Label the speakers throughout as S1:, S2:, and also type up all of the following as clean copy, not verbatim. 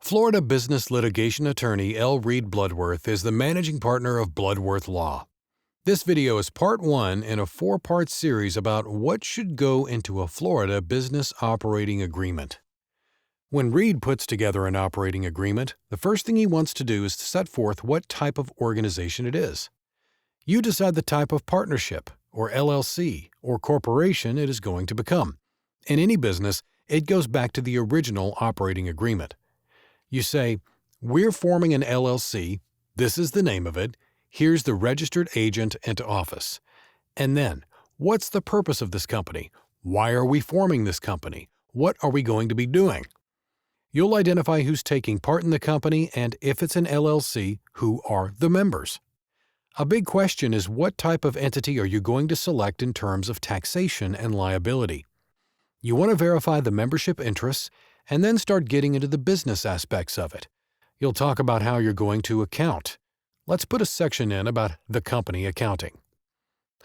S1: Florida business litigation attorney L. Reed Bloodworth is the managing partner of Bloodworth Law. This video is part 1 in a 4-part series about what should go into a Florida business operating agreement. When Reed puts together an operating agreement, the first thing he wants to do is to set forth what type of organization it is. You decide the type of partnership, or LLC, or corporation it is going to become. In any business, it goes back to the original operating agreement. You say, we're forming an LLC, this is the name of it, here's the registered agent and office. And then, what's the purpose of this company? Why are we forming this company? What are we going to be doing? You'll identify who's taking part in the company and, if it's an LLC, who are the members. A big question is what type of entity are you going to select in terms of taxation and liability? You want to verify the membership interests and then start getting into the business aspects of it. You'll talk about how you're going to account. Let's put a section in about the company accounting.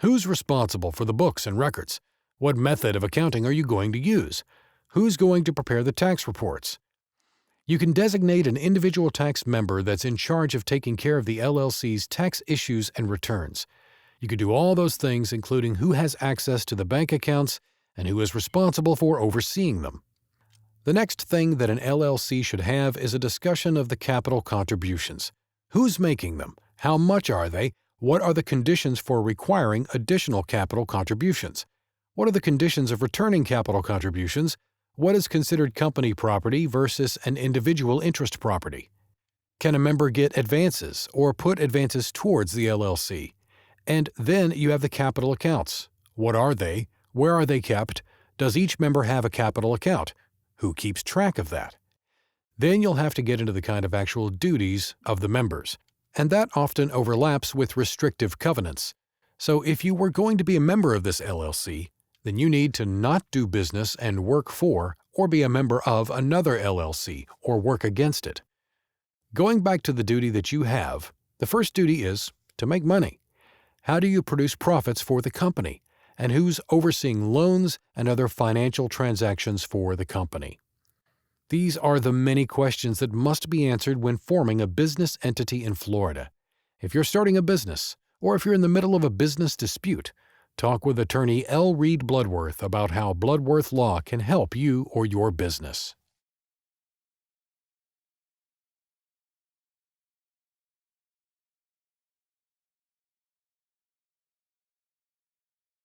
S1: Who's responsible for the books and records? What method of accounting are you going to use? Who's going to prepare the tax reports? You can designate an individual tax member that's in charge of taking care of the LLC's tax issues and returns. You could do all those things, including who has access to the bank accounts and who is responsible for overseeing them. The next thing that an LLC should have is a discussion of the capital contributions. Who's making them? How much are they? What are the conditions for requiring additional capital contributions? What are the conditions of returning capital contributions? What is considered company property versus an individual interest property? Can a member get advances or put advances towards the LLC? And then you have the capital accounts. What are they? Where are they kept? Does each member have a capital account? Who keeps track of that? Then you'll have to get into the kind of actual duties of the members, and that often overlaps with restrictive covenants. So if you were going to be a member of this LLC, then you need to not do business and work for or be a member of another LLC or work against it. Going back to the duty that you have, the first duty is to make money. How do you produce profits for the company? And who's overseeing loans and other financial transactions for the company? These are the many questions that must be answered when forming a business entity in Florida. If you're starting a business, or if you're in the middle of a business dispute, talk with attorney L. Reed Bloodworth about how Bloodworth Law can help you or your business.